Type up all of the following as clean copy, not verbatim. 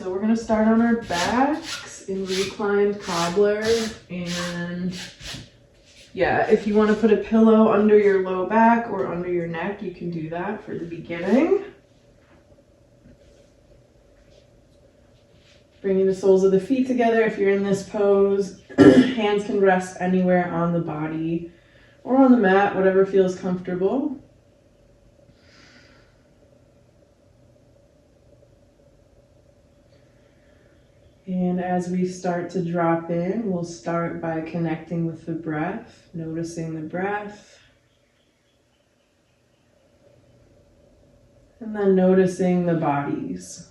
So we're going to start on our backs in reclined cobbler, and yeah, if you want to put a pillow under your low back or under your neck, you can do that for the beginning. Bringing the soles of the feet together. If you're in this pose, hands can rest anywhere on the body or on the mat, whatever feels comfortable. And as we start to drop in, we'll start by connecting with the breath, noticing the breath, and then noticing the bodies.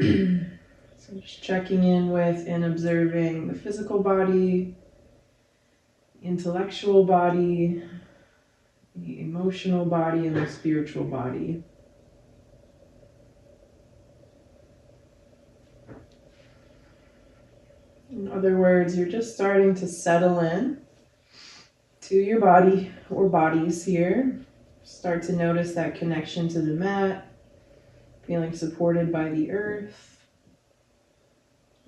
So just checking in with and observing the physical body, intellectual body, the emotional body, and the spiritual body. In other words, you're just starting to settle in to your body or bodies here. Start to notice that connection to the mat, feeling supported by the earth.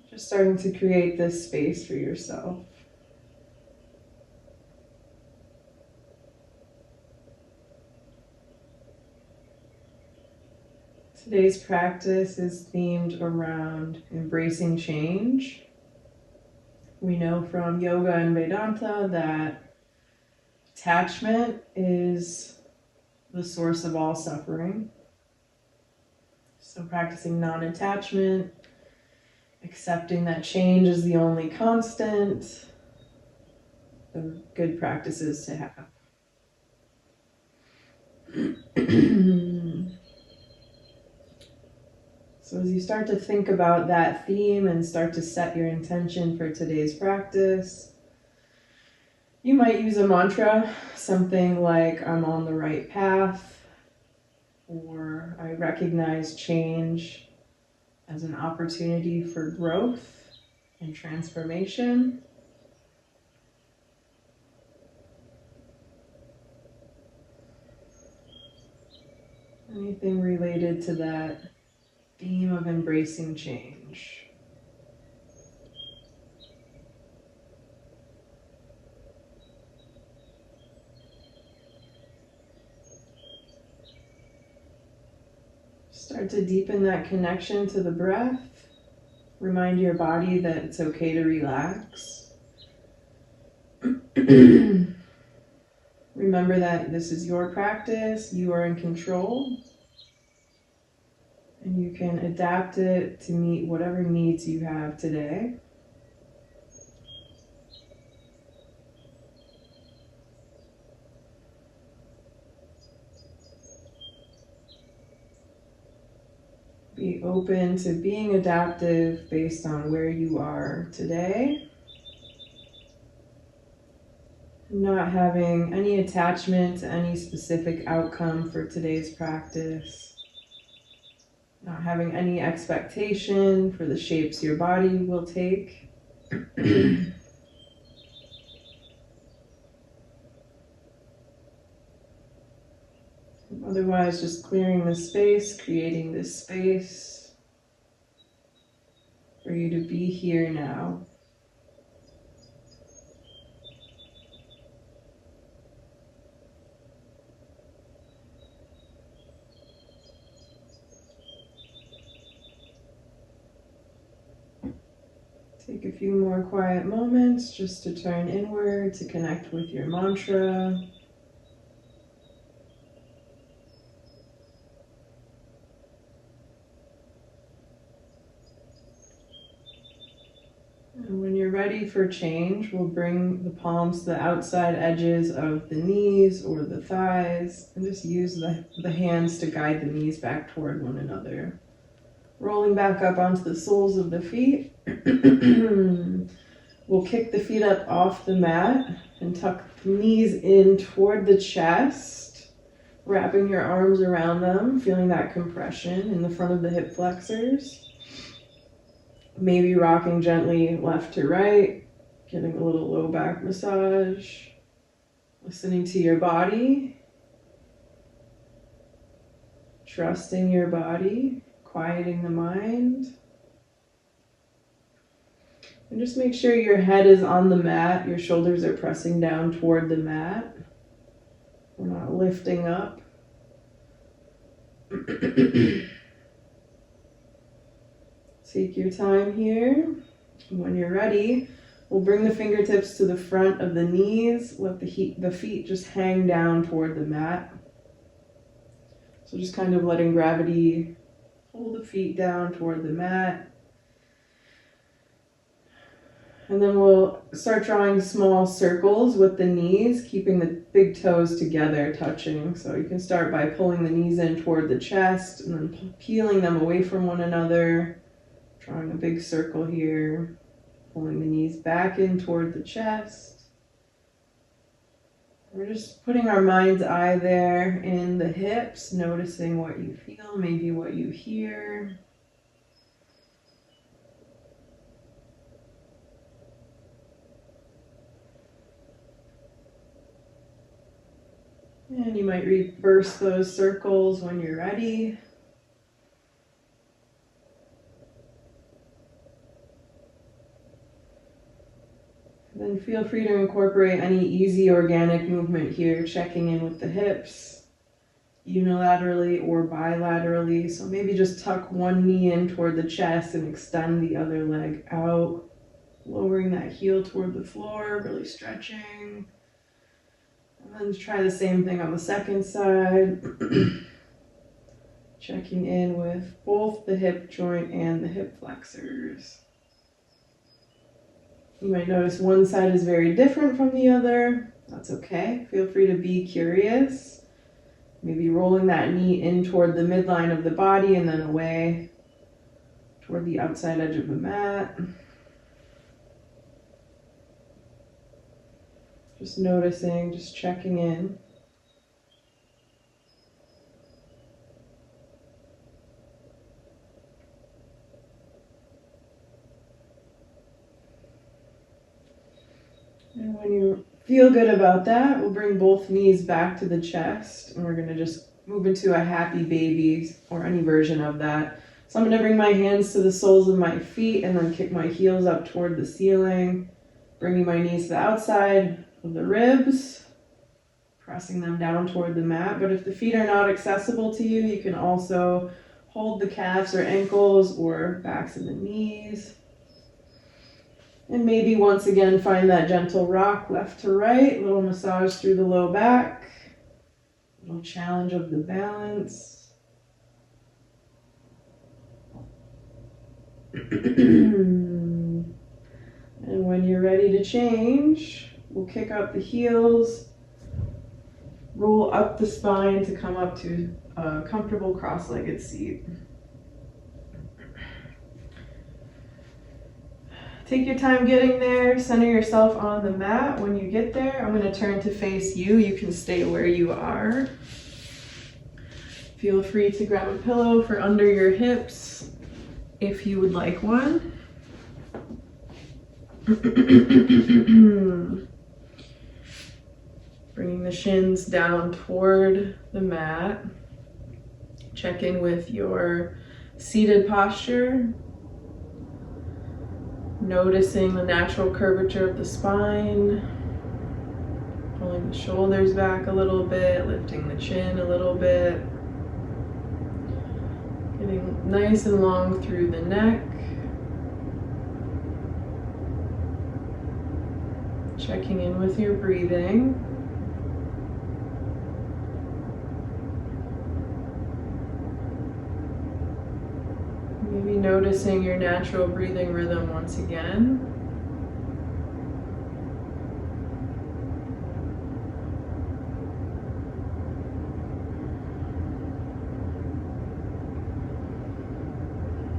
Just starting to create this space for yourself. Today's practice is themed around embracing change. We know from yoga and Vedanta that attachment is the source of all suffering. So practicing non-attachment, accepting that change is the only constant, are good practices to have. So as you start to think about that theme and start to set your intention for today's practice, you might use a mantra, something like I'm on the right path, or I recognize change as an opportunity for growth and transformation. Anything related to that theme of embracing change. Start to deepen that connection to the breath. Remind your body that it's okay to relax. Remember that this is your practice, you are in control. And you can adapt it to meet whatever needs you have today. Be open to being adaptive based on where you are today. Not having any attachment to any specific outcome for today's practice. Not having any expectation for the shapes your body will take. Otherwise, just clearing the space, creating this space for you to be here now. Take a few more quiet moments just to turn inward, to connect with your mantra. And when you're ready for change, we'll bring the palms to the outside edges of the knees or the thighs, and just use the hands to guide the knees back toward one another. Rolling back up onto the soles of the feet. We'll kick the feet up off the mat and tuck the knees in toward the chest, wrapping your arms around them, feeling that compression in the front of the hip flexors. Maybe rocking gently left to right, getting a little low back massage, listening to your body, trusting your body, quieting the mind. And just make sure your head is on the mat, your shoulders are pressing down toward the mat. We're not lifting up. Take your time here. When you're ready, we'll bring the fingertips to the front of the knees. Let the feet just hang down toward the mat. So just kind of letting gravity hold the feet down toward the mat. And then we'll start drawing small circles with the knees, keeping the big toes together, touching. So you can start by pulling the knees in toward the chest and then peeling them away from one another. Drawing a big circle here, pulling the knees back in toward the chest. We're just putting our mind's eye there in the hips, noticing what you feel, maybe what you hear. And you might reverse those circles when you're ready. Then feel free to incorporate any easy organic movement here, checking in with the hips, unilaterally or bilaterally. So maybe just tuck one knee in toward the chest and extend the other leg out, lowering that heel toward the floor, really stretching. And then try the same thing on the second side. Checking in with both the hip joint and the hip flexors. You might notice one side is very different from the other. That's okay. Feel free to be curious. Maybe rolling that knee in toward the midline of the body and then away toward the outside edge of the mat. Just noticing, just checking in. And when you feel good about that, we'll bring both knees back to the chest, and we're going to just move into a happy baby or any version of that. So I'm going to bring my hands to the soles of my feet and then kick my heels up toward the ceiling, bringing my knees to the outside of the ribs, pressing them down toward the mat. But if the feet are not accessible to you, you can also hold the calves or ankles or backs of the knees. And maybe once again find that gentle rock left to right, little massage through the low back, little challenge of the balance. And when you're ready to change, we'll kick up the heels, roll up the spine to come up to a comfortable cross-legged seat. Take your time getting there, center yourself on the mat. When you get there, I'm going to turn to face you. You can stay where you are. Feel free to grab a pillow for under your hips if you would like one. Bringing the shins down toward the mat. Check in with your seated posture. Noticing the natural curvature of the spine. Pulling the shoulders back a little bit, lifting the chin a little bit. Getting nice and long through the neck. Checking in with your breathing. Maybe noticing your natural breathing rhythm once again.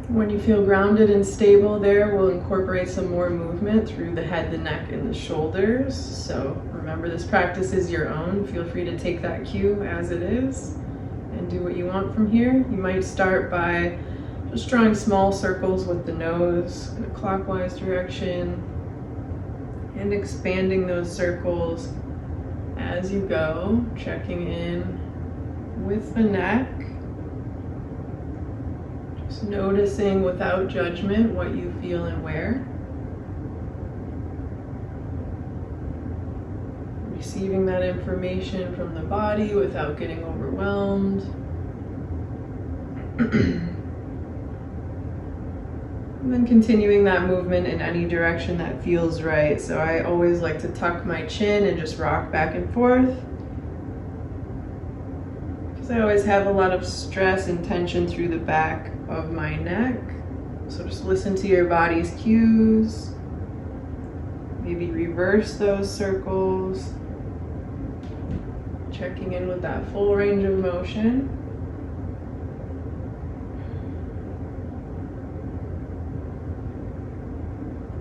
When you feel grounded and stable there, we'll incorporate some more movement through the head, the neck, and the shoulders. So remember, this practice is your own. Feel free to take that cue as it is and do what you want from here. You might start by just drawing small circles with the nose in a clockwise direction and expanding those circles as you go, checking in with the neck. Just noticing without judgment what you feel and where. Receiving that information from the body without getting overwhelmed. And then continuing that movement in any direction that feels right. So I always like to tuck my chin and just rock back and forth, because I always have a lot of stress and tension through the back of my neck. So just listen to your body's cues. Maybe reverse those circles. Checking in with that full range of motion.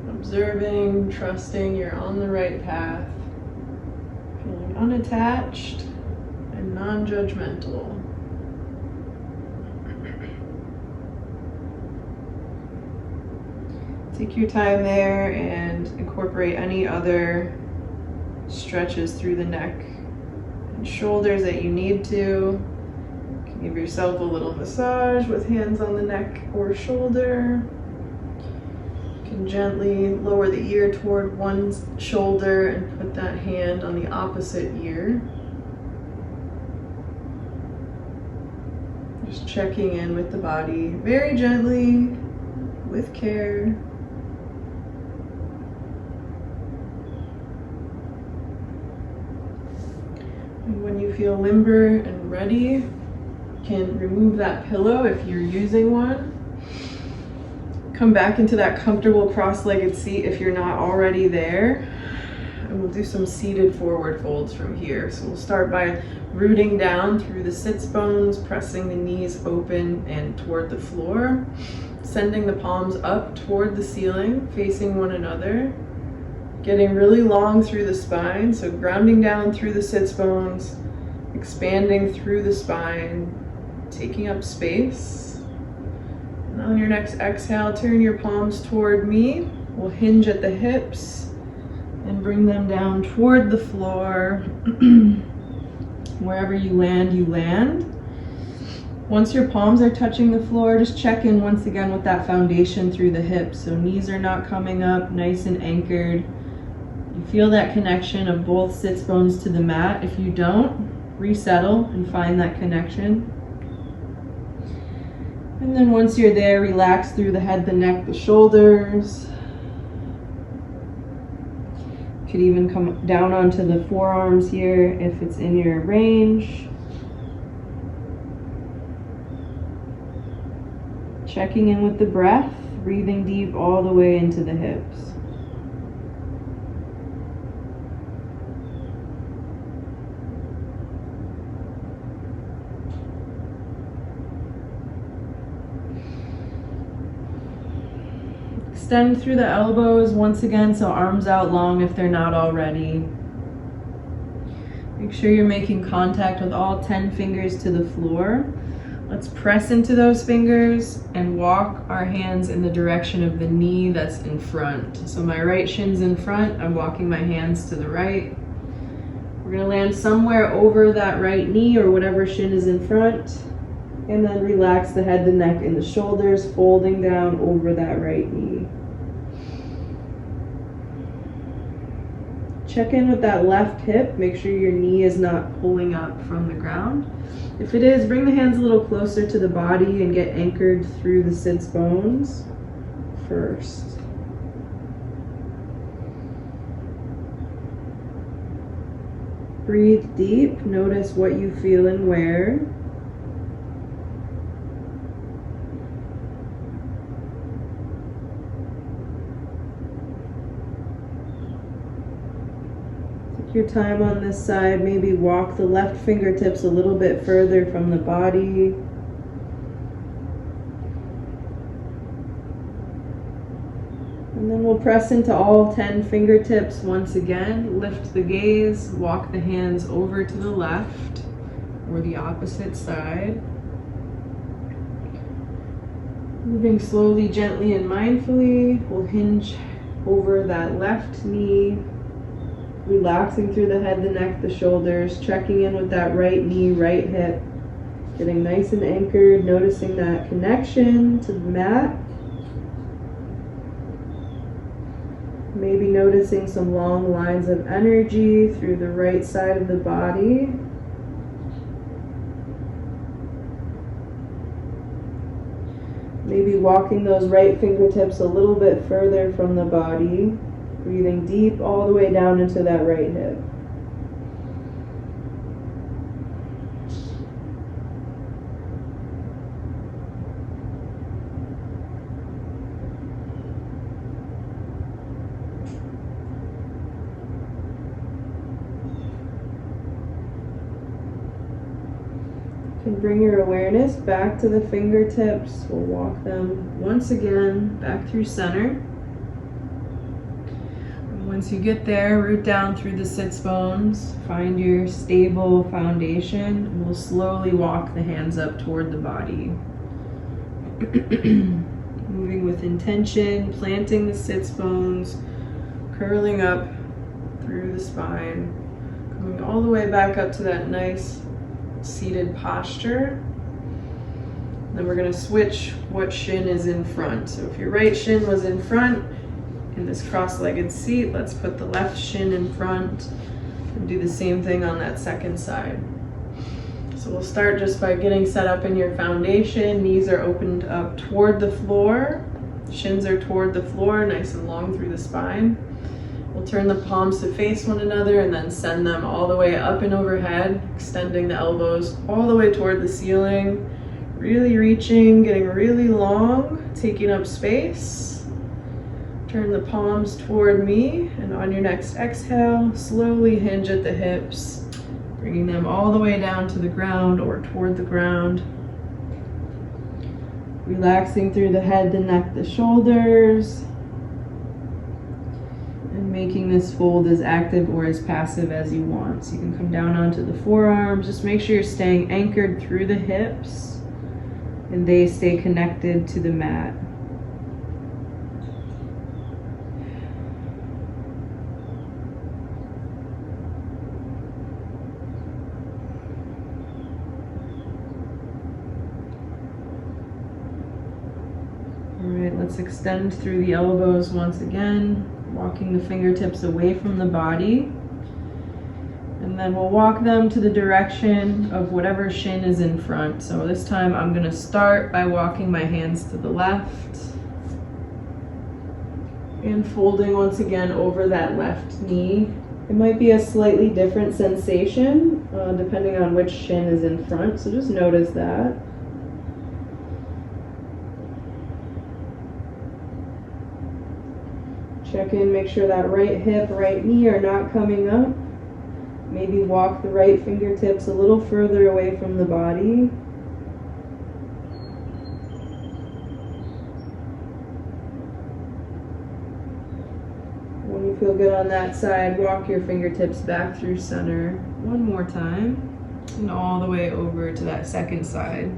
Observing, trusting you're on the right path. Feeling unattached and non-judgmental. Take your time there and incorporate any other stretches through the neck and shoulders that you need to. You can give yourself a little massage with hands on the neck or shoulder. You can gently lower the ear toward one shoulder and put that hand on the opposite ear. Just checking in with the body very gently, with care. And when you feel limber and ready, you can remove that pillow if you're using one. Come back into that comfortable cross-legged seat if you're not already there. And we'll do some seated forward folds from here. So we'll start by rooting down through the sits bones, pressing the knees open and toward the floor, sending the palms up toward the ceiling, facing one another. Getting really long through the spine, so grounding down through the sits bones, expanding through the spine, taking up space. And on your next exhale, turn your palms toward me. We'll hinge at the hips and bring them down toward the floor. Wherever you land, you land. Once your palms are touching the floor, just check in once again with that foundation through the hips. So knees are not coming up, nice and anchored. You feel that connection of both sits bones to the mat. If you don't, resettle and find that connection. And then once you're there, relax through the head, the neck, the shoulders. You could even come down onto the forearms here if it's in your range. Checking in with the breath, breathing deep all the way into the hips. Extend through the elbows once again, so arms out long if they're not already. Make sure you're making contact with all 10 fingers to the floor. Let's press into those fingers and walk our hands in the direction of the knee that's in front. So my right shin's in front, I'm walking my hands to the right. We're gonna land somewhere over that right knee or whatever shin is in front. And then relax the head, the neck, and the shoulders, folding down over that right knee. Check in with that left hip. Make sure your knee is not pulling up from the ground. If it is, bring the hands a little closer to the body and get anchored through the sits bones first. Breathe deep. Notice what you feel and where. Your time on this side, maybe walk the left fingertips a little bit further from the body. And then we'll press into all 10 fingertips once again. Lift the gaze, walk the hands over to the left or the opposite side. Moving slowly, gently, and mindfully, we'll hinge over that left knee. Relaxing through the head, the neck, the shoulders, checking in with that right knee, right hip, getting nice and anchored, noticing that connection to the mat. Maybe noticing some long lines of energy through the right side of the body. Maybe walking those right fingertips a little bit further from the body, breathing deep all the way down into that right hip. You can bring your awareness back to the fingertips. We'll walk them once again back through center. And once you get there, root down through the sits bones. Find your stable foundation. And we'll slowly walk the hands up toward the body. Moving with intention, planting the sits bones, curling up through the spine, coming all the way back up to that nice seated posture. Then we're going to switch what shin is in front. So if your right shin was in front in this cross-legged seat, let's put the left shin in front and do the same thing on that second side. So we'll start just by getting set up in your foundation. Knees are opened up toward the floor. Shins are toward the floor, nice and long through the spine. We'll turn the palms to face one another and then send them all the way up and overhead, extending the elbows all the way toward the ceiling. Really reaching, getting really long, taking up space. Turn the palms toward me, and on your next exhale, slowly hinge at the hips, bringing them all the way down to the ground or toward the ground. Relaxing through the head, the neck, the shoulders. Making this fold as active or as passive as you want. So you can come down onto the forearms. Just make sure you're staying anchored through the hips and they stay connected to the mat. All right, let's extend through the elbows once again. Walking the fingertips away from the body. And then we'll walk them to the direction of whatever shin is in front. So this time I'm going to start by walking my hands to the left. And folding once again over that left knee. It might be a slightly different sensation depending on which shin is in front. So just notice that. Check in, make sure that right hip, right knee are not coming up. Maybe walk the right fingertips a little further away from the body. When you feel good on that side, walk your fingertips back through center one more time and all the way over to that second side.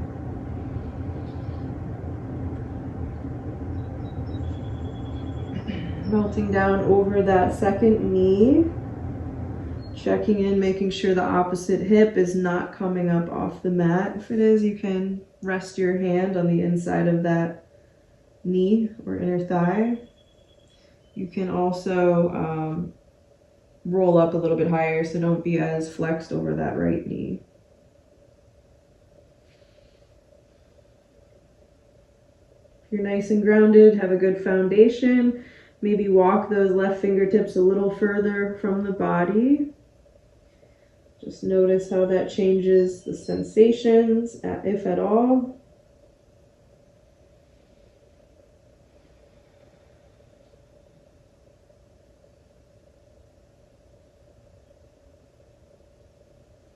Melting down over that second knee, checking in, making sure the opposite hip is not coming up off the mat. If it is, you can rest your hand on the inside of that knee or inner thigh. You can also roll up a little bit higher, so don't be as flexed over that right knee. If you're nice and grounded, have a good foundation. Maybe walk those left fingertips a little further from the body. Just notice how that changes the sensations, if at all.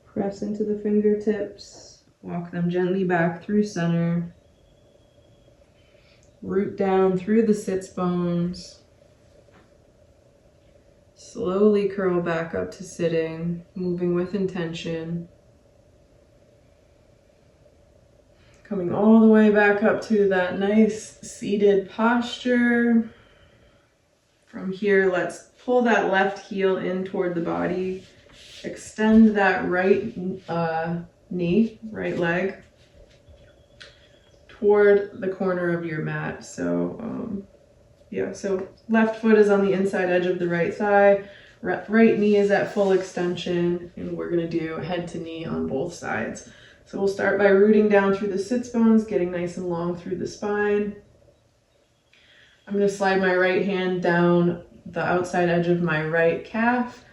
Press into the fingertips. Walk them gently back through center. Root down through the sits bones. Slowly curl back up to sitting, moving with intention. Coming all the way back up to that nice seated posture. From here, let's pull that left heel in toward the body. Extend that right knee, right leg, toward the corner of your mat. So Yeah, so left foot is on the inside edge of the right thigh, right knee is at full extension, and we're gonna do head to knee on both sides. So we'll start by rooting down through the sits bones, getting nice and long through the spine. I'm gonna slide my right hand down the outside edge of my right calf,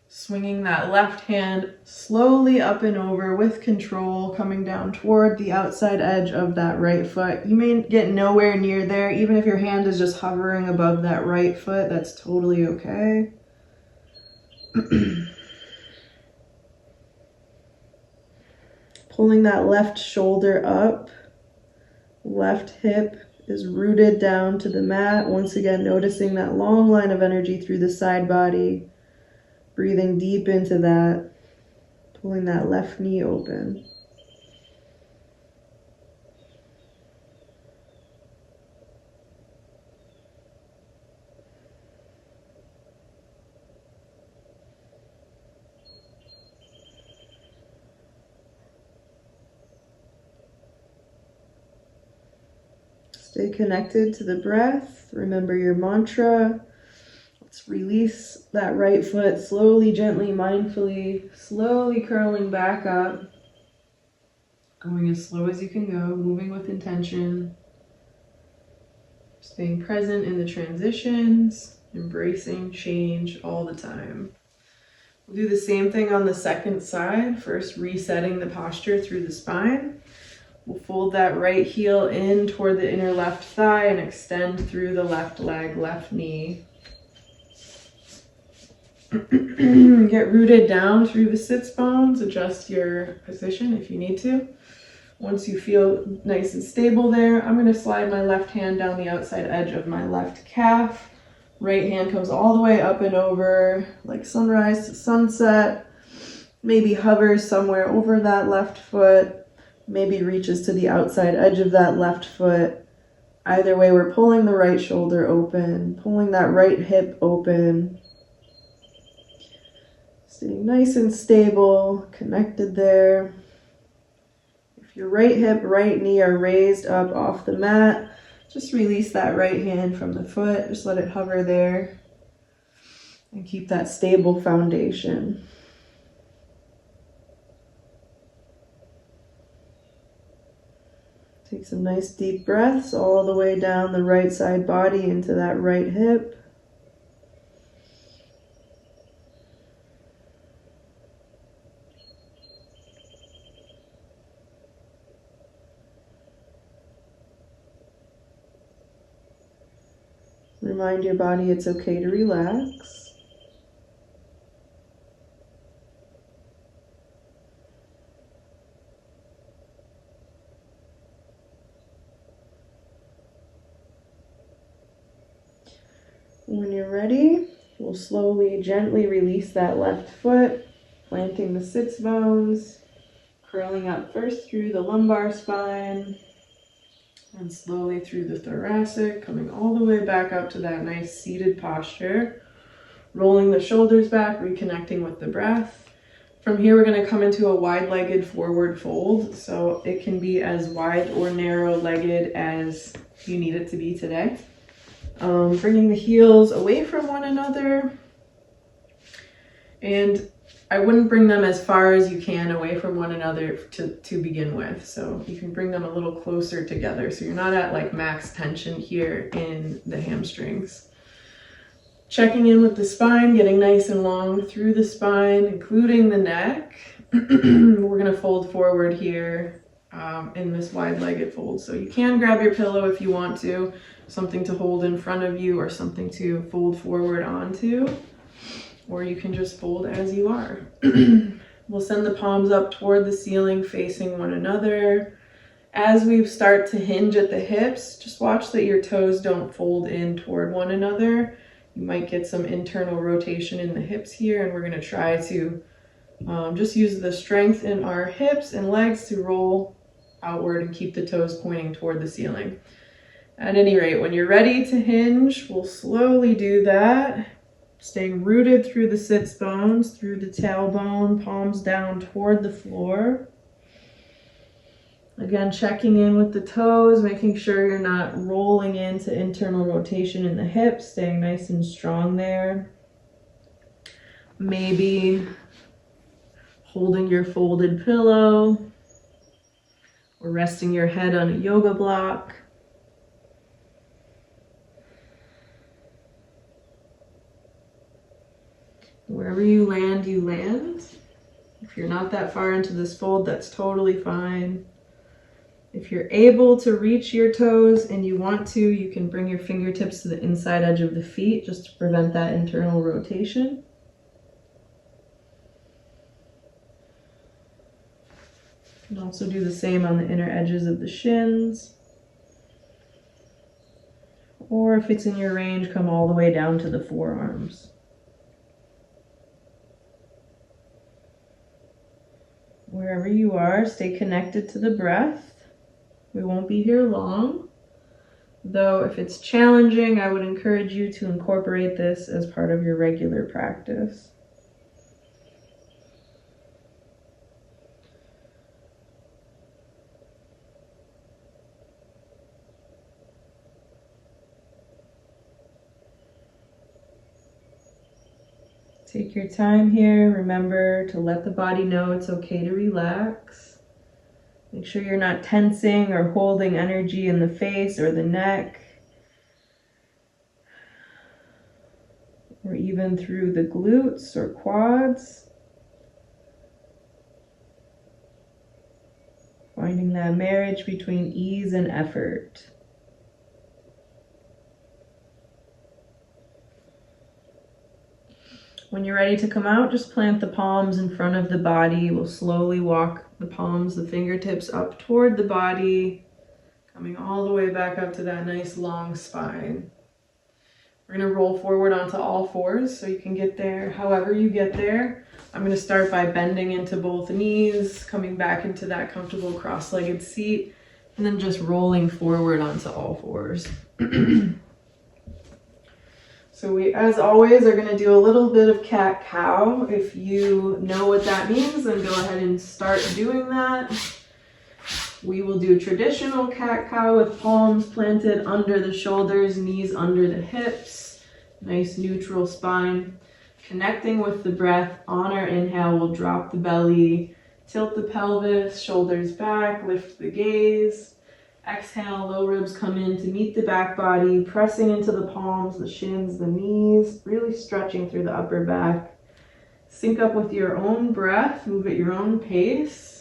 swinging that left hand slowly up and over with control, coming down toward the outside edge of that right foot. You may get nowhere near there. Even if your hand is just hovering above that right foot, that's totally okay. Pulling that left shoulder up, left hip is rooted down to the mat. Once again, noticing that long line of energy through the side body. Breathing deep into that, pulling that left knee open. Stay connected to the breath. Remember your mantra. Let's release that right foot slowly, gently, mindfully, slowly curling back up. Going as slow as you can go, moving with intention. Staying present in the transitions, embracing change all the time. We'll do the same thing on the second side. First, resetting the posture through the spine. We'll fold that right heel in toward the inner left thigh and extend through the left leg, left knee. Get rooted down through the sits bones. Adjust your position if you need to. Once you feel nice and stable there, I'm going to slide my left hand down the outside edge of my left calf. Right hand comes all the way up and over like sunrise to sunset. Maybe hovers somewhere over that left foot. Maybe reaches to the outside edge of that left foot. Either way, we're pulling the right shoulder open, pulling that right hip open. Staying nice and stable, connected there. If your right hip, right knee are raised up off the mat, just release that right hand from the foot. Just let it hover there and keep that stable foundation. Take some nice deep breaths all the way down the right side body into that right hip. Remind your body it's okay to relax. When you're ready, we'll slowly, gently release that left foot, planting the sits bones, curling up first through the lumbar spine, and slowly through the thoracic, coming all the way back up to that nice seated posture. Rolling the shoulders back, reconnecting with the breath. From here, we're going to come into a wide-legged forward fold. So it can be as wide or narrow-legged as you need it to be today. Bringing the heels away from one another. And I wouldn't bring them as far as you can away from one another to begin with. So you can bring them a little closer together. So you're not at like max tension here in the hamstrings. Checking in with the spine, getting nice and long through the spine, including the neck. We're going to fold forward here in this wide-legged fold. So you can grab your pillow if you want to, something to hold in front of you or something to fold forward onto. Or you can just fold as you are. We'll send the palms up toward the ceiling, facing one another. As we start to hinge at the hips, just watch that your toes don't fold in toward one another. You might get some internal rotation in the hips here, and we're going to try to just use the strength in our hips and legs to roll outward and keep the toes pointing toward the ceiling. At any rate, when you're ready to hinge, we'll slowly do that. Staying rooted through the sits bones, through the tailbone, palms down toward the floor. Again, checking in with the toes, making sure you're not rolling into internal rotation in the hips, staying nice and strong there. Maybe holding your folded pillow or resting your head on a yoga block. Wherever you land, you land. If you're not that far into this fold, that's totally fine. If you're able to reach your toes and you want to, you can bring your fingertips to the inside edge of the feet just to prevent that internal rotation. You can also do the same on the inner edges of the shins. Or if it's in your range, come all the way down to the forearms. Wherever you are, stay connected to the breath. We won't be here long, though if it's challenging, I would encourage you to incorporate this as part of your regular practice. Take your time here. Remember to let the body know it's okay to relax. Make sure you're not tensing or holding energy in the face or the neck, or even through the glutes or quads. Finding that marriage between ease and effort. When you're ready to come out, just plant the palms in front of the body. We'll slowly walk the palms, the fingertips up toward the body, coming all the way back up to that nice long spine. We're going to roll forward onto all fours so you can get there however you get there. I'm going to start by bending into both knees, coming back into that comfortable cross-legged seat, and then just rolling forward onto all fours. So we, as always, are going to do a little bit of cat-cow. If you know what that means, then go ahead and start doing that. We will do traditional cat-cow with palms planted under the shoulders, knees under the hips. Nice neutral spine. Connecting with the breath. On our inhale, we'll drop the belly, tilt the pelvis, shoulders back, lift the gaze. Exhale, low ribs come in to meet the back body, pressing into the palms, the shins, the knees, really stretching through the upper back. Sync up with your own breath, move at your own pace.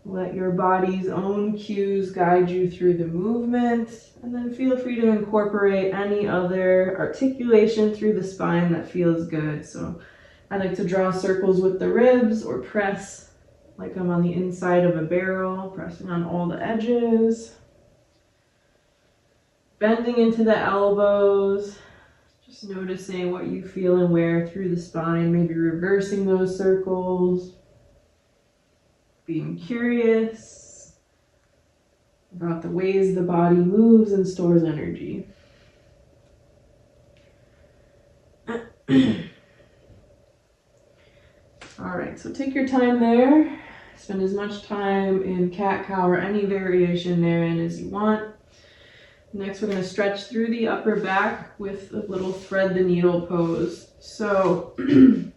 Let your body's own cues guide you through the movement, and then feel free to incorporate any other articulation through the spine that feels good. So I like to draw circles with the ribs or press like I'm on the inside of a barrel, pressing on all the edges. Bending into the elbows, just noticing what you feel and where through the spine, maybe reversing those circles. Being curious about the ways the body moves and stores energy. All right, so take your time there. Spend as much time in cat-cow or any variation therein as you want. Next, we're going to stretch through the upper back with a little thread the needle pose. So I'm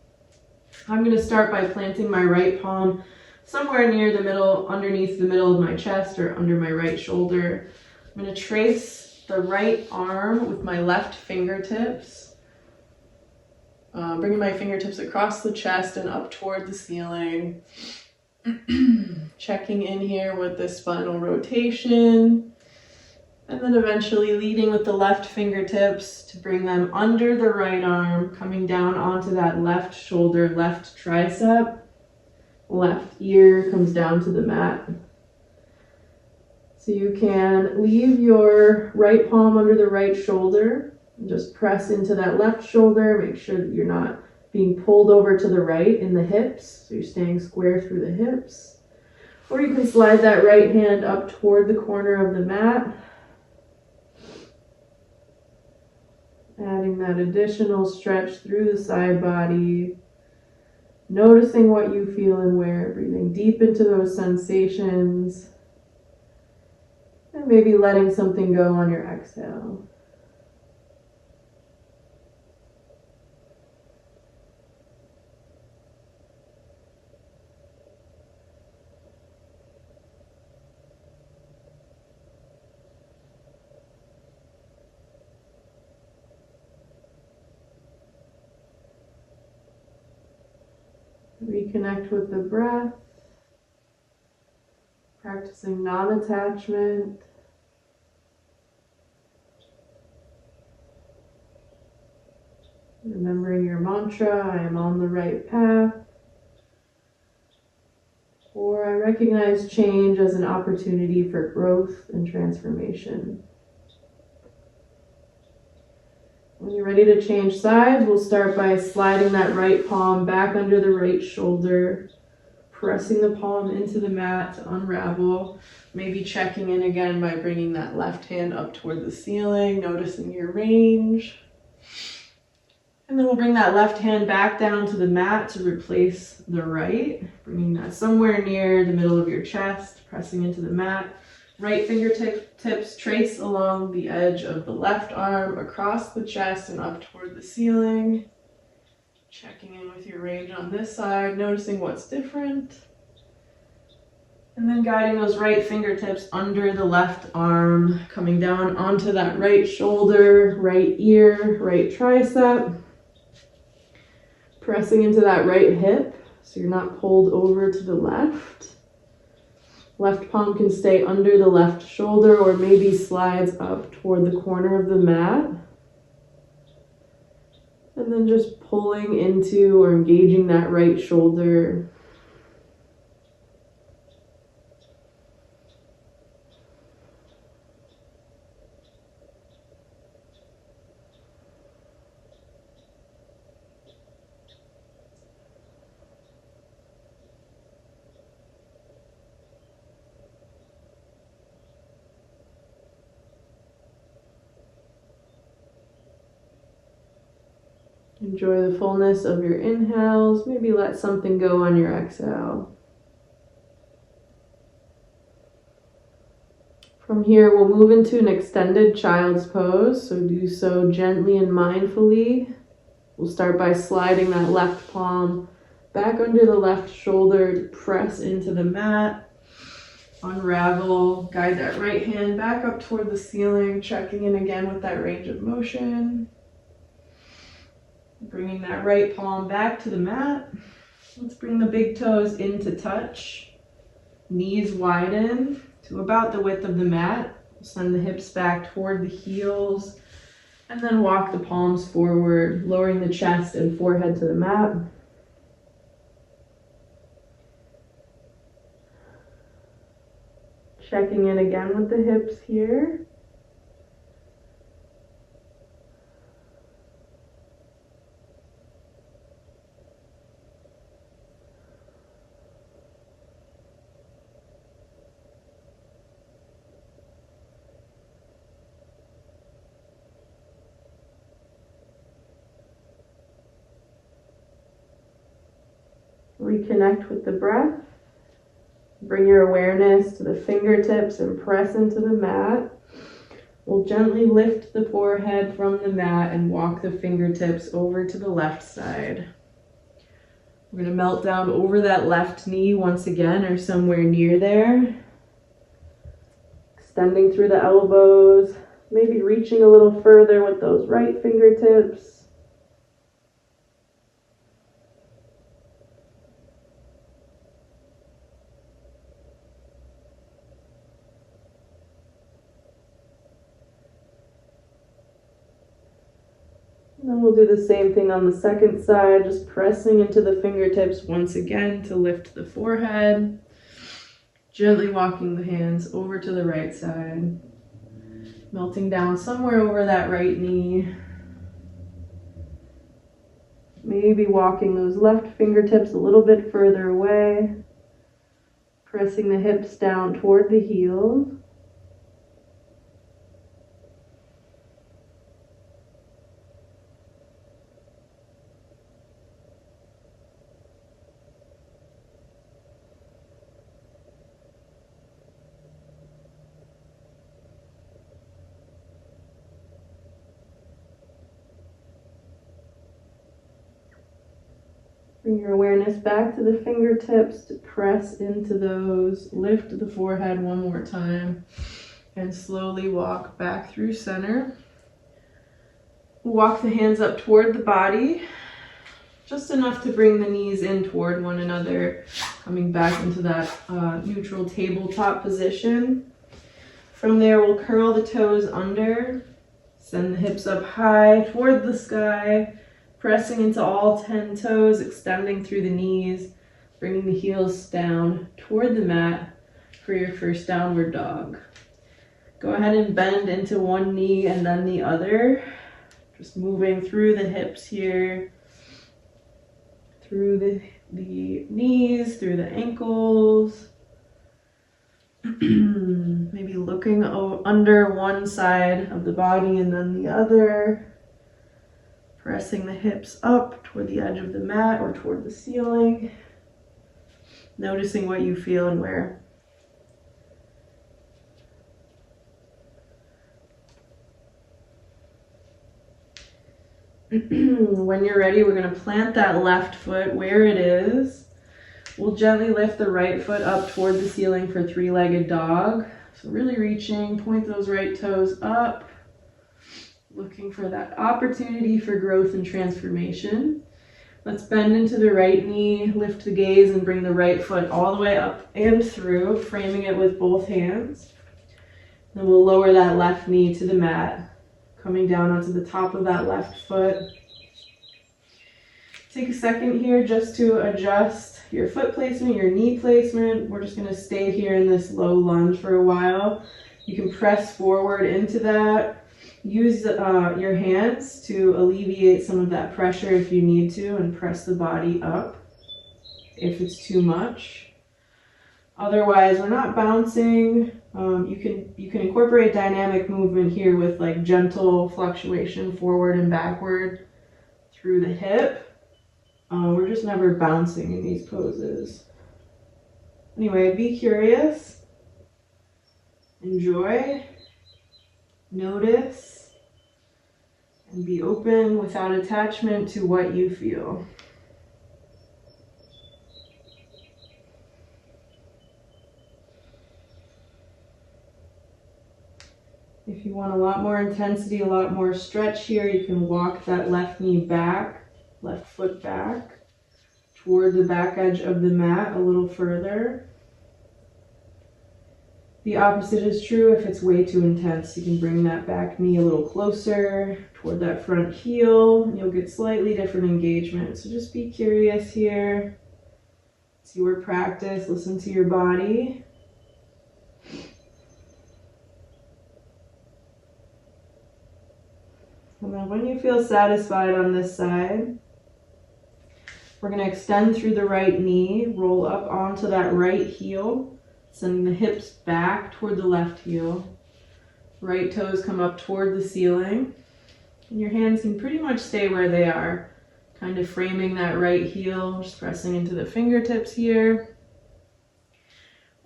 going to start by planting my right palm somewhere near the middle, underneath the middle of my chest or under my right shoulder. I'm going to trace the right arm with my left fingertips, bringing my fingertips across the chest and up toward the ceiling. Checking in here with the spinal rotation, and then eventually leading with the left fingertips to bring them under the right arm, coming down onto that left shoulder, left tricep. Left ear comes down to the mat. So you can leave your right palm under the right shoulder and just press into that left shoulder. Make sure that you're not being pulled over to the right in the hips, so you're staying square through the hips. Or you can slide that right hand up toward the corner of the mat. Adding that additional stretch through the side body. Noticing what you feel and where. Breathing deep into those sensations. And maybe letting something go on your exhale. Reconnect with the breath, practicing non-attachment. Remembering your mantra, I am on the right path. Or I recognize change as an opportunity for growth and transformation. When you're ready to change sides, we'll start by sliding that right palm back under the right shoulder, pressing the palm into the mat to unravel, maybe checking in again by bringing that left hand up toward the ceiling, noticing your range. And then we'll bring that left hand back down to the mat to replace the right, bringing that somewhere near the middle of your chest, pressing into the mat. Right fingertips trace along the edge of the left arm across the chest and up toward the ceiling. Checking in with your range on this side, noticing what's different. And then guiding those right fingertips under the left arm, coming down onto that right shoulder, right ear, right tricep. Pressing into that right hip so you're not pulled over to the left. Left palm can stay under the left shoulder or maybe slides up toward the corner of the mat. And then just pulling into or engaging that right shoulder. Enjoy the fullness of your inhales. Maybe let something go on your exhale. From here, we'll move into an extended child's pose. So do so gently and mindfully. We'll start by sliding that left palm back under the left shoulder to press into the mat. Unravel. Guide that right hand back up toward the ceiling, checking in again with that range of motion. Bringing that right palm back to the mat. Let's bring the big toes into touch. Knees widen to about the width of the mat. Send the hips back toward the heels. And then walk the palms forward, lowering the chest and forehead to the mat. Checking in again with the hips here. Reconnect with the breath. Bring your awareness to the fingertips and press into the mat. We'll gently lift the forehead from the mat and walk the fingertips over to the left side. We're going to melt down over that left knee once again or somewhere near there. Extending through the elbows, maybe reaching a little further with those right fingertips. And then we'll do the same thing on the second side, just pressing into the fingertips once again to lift the forehead. Gently walking the hands over to the right side. Melting down somewhere over that right knee. Maybe walking those left fingertips a little bit further away. Pressing the hips down toward the heels. Bring your awareness back to the fingertips to press into those. Lift the forehead one more time and slowly walk back through center. Walk the hands up toward the body, just enough to bring the knees in toward one another, coming back into that neutral tabletop position. From there, we'll curl the toes under, send the hips up high toward the sky, pressing into all 10 toes, extending through the knees, bringing the heels down toward the mat for your first downward dog. Go ahead and bend into one knee and then the other, just moving through the hips here, through the knees, through the ankles. Maybe looking under one side of the body and then the other. Pressing the hips up toward the edge of the mat or toward the ceiling. Noticing what you feel and where. When you're ready, we're going to plant that left foot where it is. We'll gently lift the right foot up toward the ceiling for three-legged dog. So really reaching, point those right toes up. Looking for that opportunity for growth and transformation. Let's bend into the right knee, lift the gaze, and bring the right foot all the way up and through, framing it with both hands. Then we'll lower that left knee to the mat, coming down onto the top of that left foot. Take a second here just to adjust your foot placement, your knee placement. We're just going to stay here in this low lunge for a while. You can press forward into that. Use your hands to alleviate some of that pressure if you need to, and press the body up if it's too much. Otherwise, we're not bouncing. You can incorporate dynamic movement here with like gentle fluctuation forward and backward through the hip. We're just never bouncing in these poses. Anyway, be curious. Enjoy. Notice and be open without attachment to what you feel. If you want a lot more intensity, a lot more stretch here, you can walk that left knee back, left foot back toward the back edge of the mat a little further. The opposite is true if it's way too intense. You can bring that back knee a little closer toward that front heel, and you'll get slightly different engagement. So just be curious here. It's your practice. Listen to your body. And then when you feel satisfied on this side, we're going to extend through the right knee, roll up onto that right heel, sending the hips back toward the left heel. Right toes come up toward the ceiling. And your hands can pretty much stay where they are, kind of framing that right heel, just pressing into the fingertips here.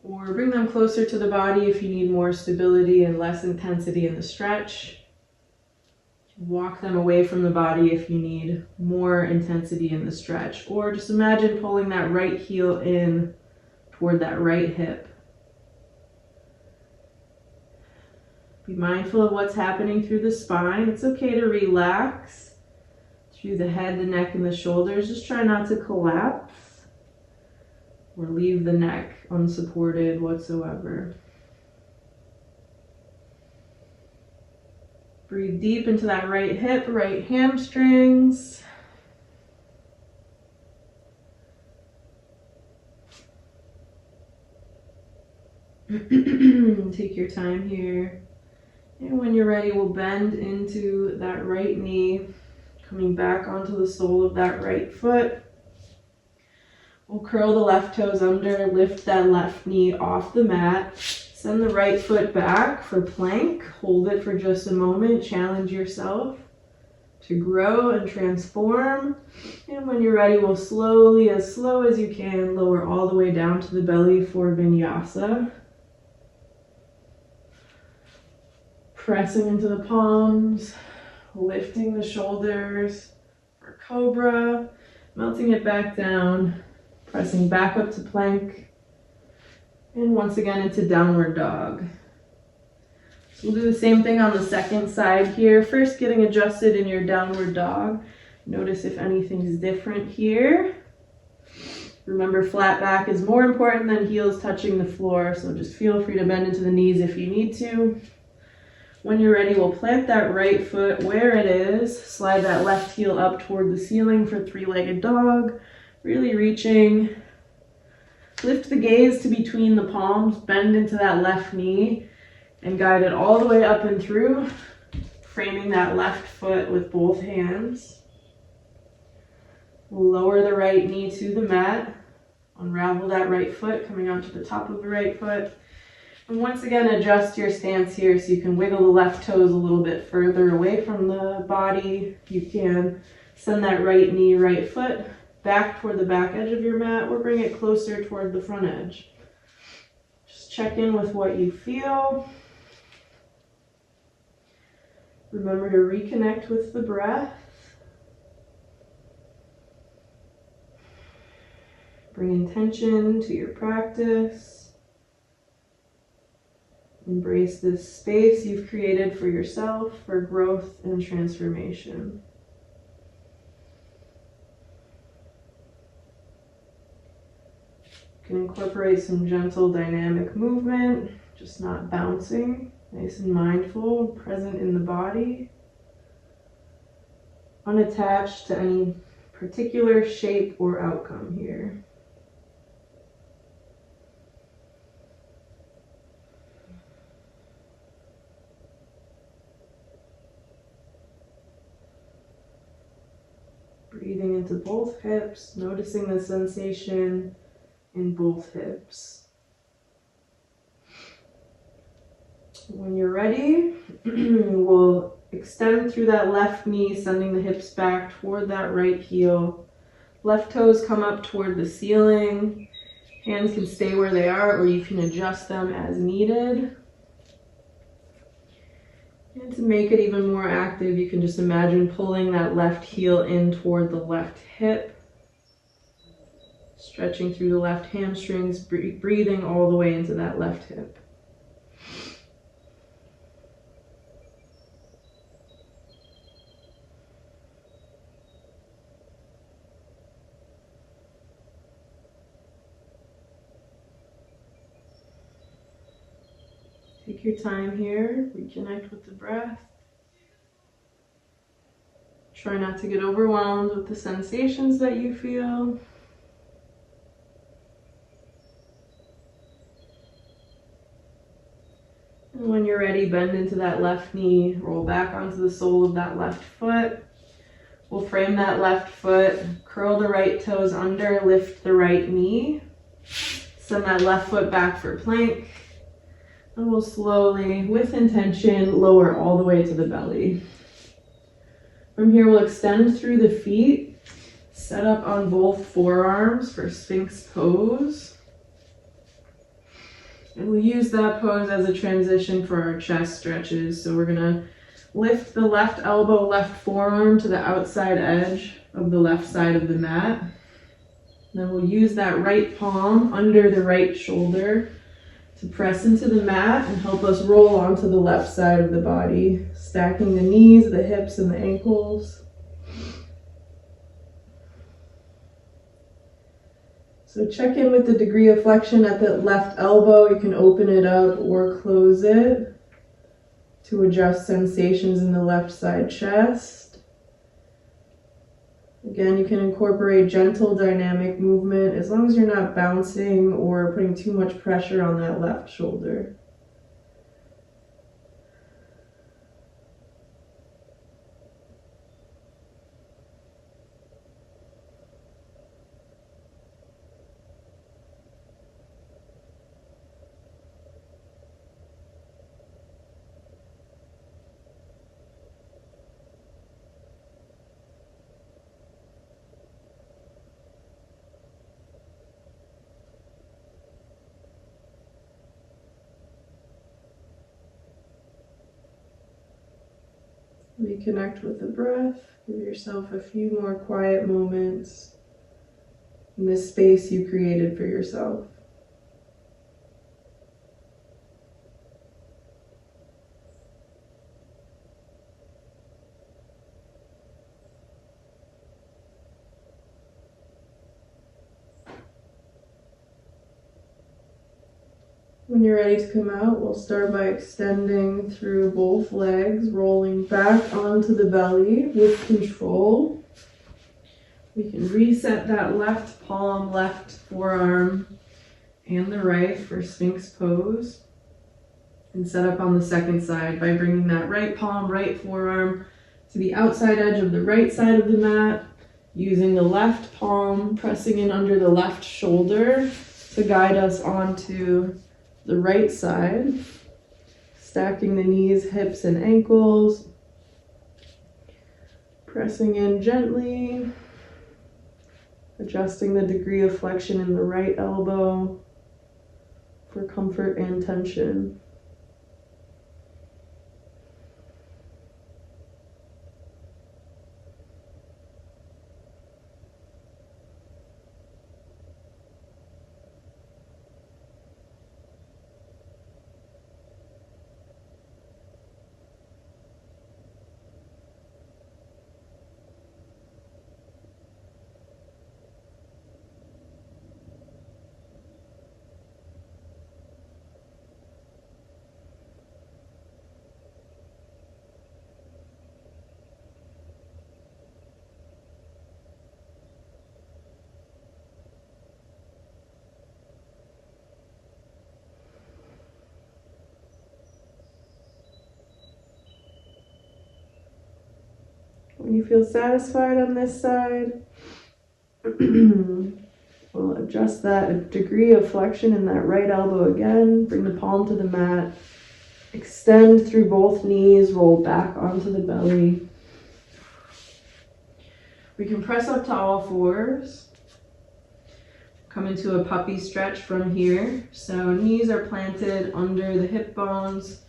Or bring them closer to the body if you need more stability and less intensity in the stretch. Walk them away from the body if you need more intensity in the stretch. Or just imagine pulling that right heel in toward that right hip. Be mindful of what's happening through the spine. It's okay to relax through the head, the neck, and the shoulders. Just try not to collapse or leave the neck unsupported whatsoever. Breathe deep into that right hip, right hamstrings. Take your time here. And when you're ready, we'll bend into that right knee, coming back onto the sole of that right foot. We'll curl the left toes under, lift that left knee off the mat. Send the right foot back for plank. Hold it for just a moment. Challenge yourself to grow and transform. And when you're ready, we'll slowly, as slow as you can, lower all the way down to the belly for vinyasa. Pressing into the palms, lifting the shoulders for cobra. melting it back down, pressing back up to plank, and once again into downward dog. So we'll do the same thing on the second side here. First, getting adjusted in your downward dog. Notice if anything's different here. Remember, flat back is more important than heels touching the floor, so just feel free to bend into the knees if you need to. When you're ready, we'll plant that right foot where it is. Slide that left heel up toward the ceiling for three-legged dog. Really reaching. Lift the gaze to between the palms, bend into that left knee, and guide it all the way up and through, framing that left foot with both hands. We'll lower the right knee to the mat. Unravel that right foot, coming onto the top of the right foot. And once again, adjust your stance here so you can wiggle the left toes a little bit further away from the body. You can send that right knee, right foot back toward the back edge of your mat, or bring it closer toward the front edge. Just check in with what you feel. Remember to reconnect with the breath. Bring intention to your practice. Embrace this space you've created for yourself for growth and transformation. You can incorporate some gentle dynamic movement, just not bouncing. Nice and mindful, present in the body. Unattached to any particular shape or outcome here. Breathing into both hips, noticing the sensation in both hips. When you're ready, we'll extend through that left knee, sending the hips back toward that right heel. Left toes come up toward the ceiling. Hands can stay where they are, or you can adjust them as needed. And to make it even more active, you can just imagine pulling that left heel in toward the left hip, stretching through the left hamstrings, breathing all the way into that left hip. Take your time here, reconnect with the breath. Try not to get overwhelmed with the sensations that you feel. And when you're ready, bend into that left knee, roll back onto the sole of that left foot. We'll frame that left foot, curl the right toes under, lift the right knee. Send that left foot back for plank. And we'll slowly, with intention, lower all the way to the belly. From here, we'll extend through the feet, set up on both forearms for Sphinx pose. And we'll use that pose as a transition for our chest stretches. So we're gonna lift the left elbow, left forearm to the outside edge of the left side of the mat. Then we'll use that right palm under the right shoulder to press into the mat and help us roll onto the left side of the body, stacking the knees, the hips, and the ankles. So check in with the degree of flexion at the left elbow. You can open it up or close it to adjust sensations in the left side chest. Again, you can incorporate gentle dynamic movement as long as you're not bouncing or putting too much pressure on that left shoulder. Reconnect with the breath. Give yourself a few more quiet moments. in this space you created for yourself. When you're ready to come out, we'll start by extending through both legs, rolling back onto the belly with control. We can reset that left palm, left forearm, and the right for Sphinx pose. And set up on the second side by bringing that right palm, right forearm to the outside edge of the right side of the mat, using the left palm, pressing in under the left shoulder to guide us onto the right side, stacking the knees, hips, and ankles, pressing in gently, adjusting the degree of flexion in the right elbow for comfort and tension. When you feel satisfied on this side, we'll adjust that degree of flexion in that right elbow again. Bring the palm to the mat. Extend through both knees. Roll back onto the belly. We can press up to all fours. Come into a puppy stretch from here. So knees are planted under the hip bones.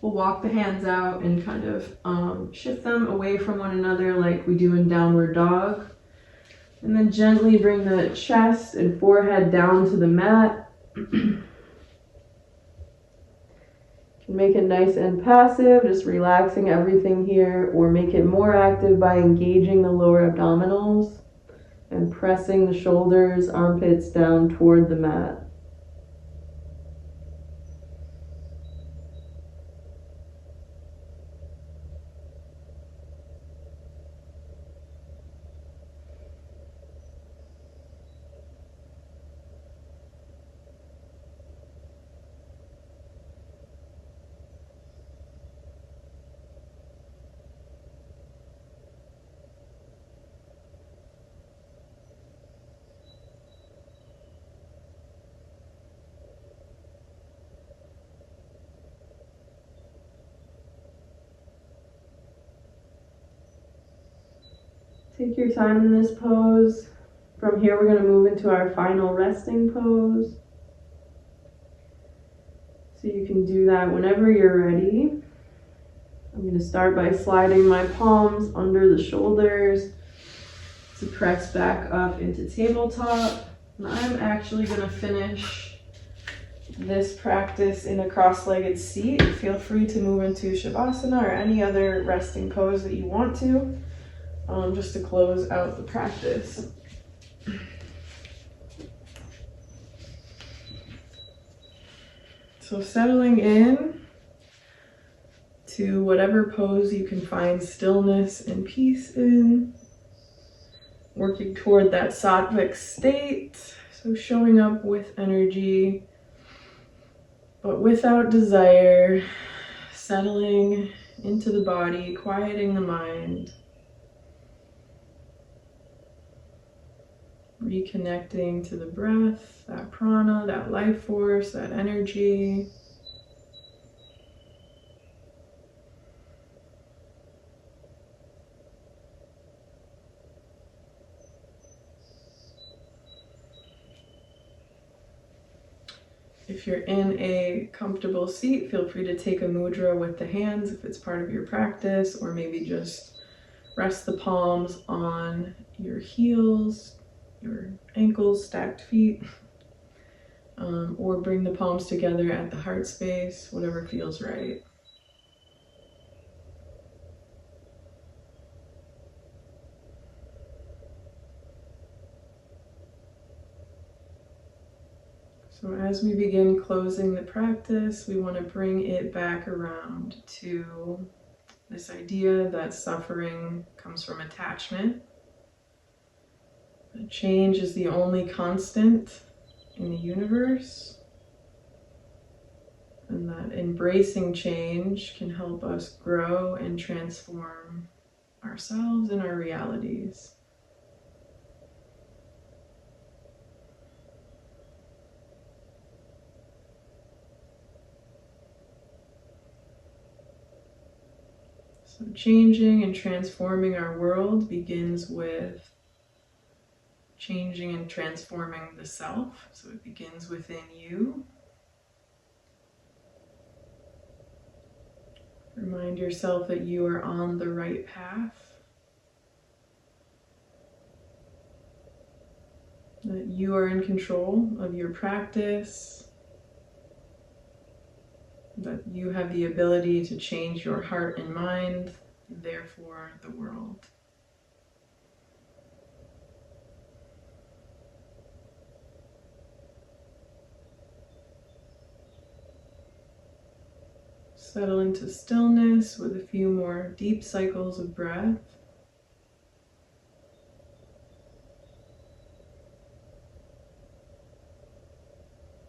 We'll walk the hands out and kind of shift them away from one another like we do in downward dog. And then gently bring the chest and forehead down to the mat. Make it nice and passive, just relaxing everything here, or make it more active by engaging the lower abdominals and pressing the shoulders, armpits down toward the mat. Take your time in this pose. From here, we're going to move into our final resting pose. So you can do that whenever you're ready. I'm going to start by sliding my palms under the shoulders to press back up into tabletop. And I'm actually going to finish this practice in a cross-legged seat. Feel free to move into Shavasana or any other resting pose that you want to. Just to close out the practice. So settling in to whatever pose you can find stillness and peace in. Working toward that sattvic state. So showing up with energy, but without desire. Settling into the body, quieting the mind. Reconnecting to the breath, that prana, that life force, that energy. If you're in a comfortable seat, feel free to take a mudra with the hands if it's part of your practice, or maybe just rest the palms on your heels, your ankles, stacked feet, or bring the palms together at the heart space, whatever feels right. So as we begin closing the practice, we want to bring it back around to this idea that suffering comes from attachment. That change is the only constant in the universe, and that embracing change can help us grow and transform ourselves and our realities. So changing and transforming our world begins with changing and transforming the self. So it begins within you. Remind yourself that you are on the right path, that you are in control of your practice, that you have the ability to change your heart and mind, and therefore the world. Settle into stillness with a few more deep cycles of breath.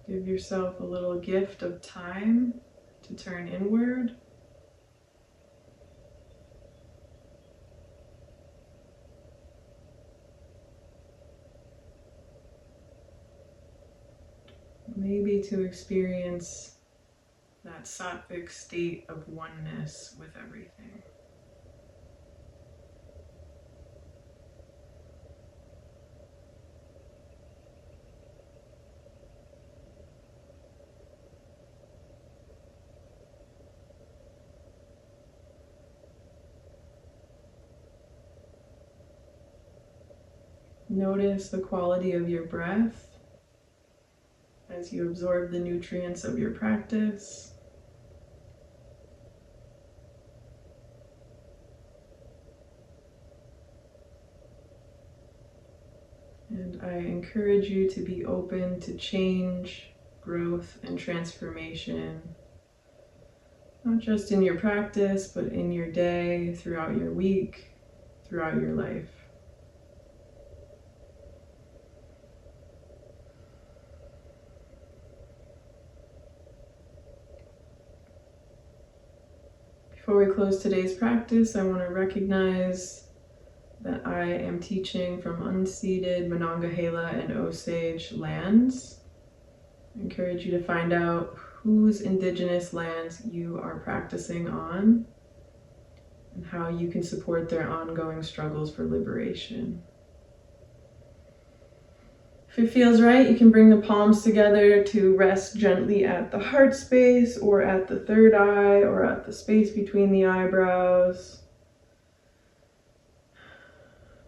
Give yourself a little gift of time to turn inward. Maybe to experience that sattvic state of oneness with everything. Notice the quality of your breath as you absorb the nutrients of your practice. And I encourage you to be open to change, growth, and transformation, not just in your practice, but in your day, throughout your week, throughout your life. Before we close today's practice, I want to recognize that I am teaching from unceded Monongahela and Osage lands. I encourage you to find out whose indigenous lands you are practicing on and how you can support their ongoing struggles for liberation. If it feels right, you can bring the palms together to rest gently at the heart space or at the third eye or at the space between the eyebrows.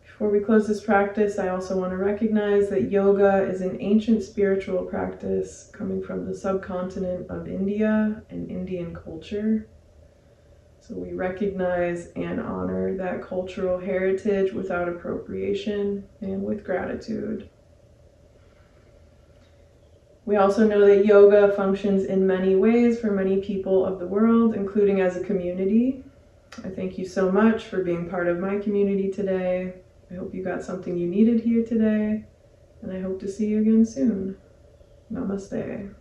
Before we close this practice, I also want to recognize that yoga is an ancient spiritual practice coming from the subcontinent of India and Indian culture. So we recognize and honor that cultural heritage without appropriation and with gratitude. We also know that yoga functions in many ways for many people of the world, including as a community. I thank you so much for being part of my community today. I hope you got something you needed here today, and I hope to see you again soon. Namaste.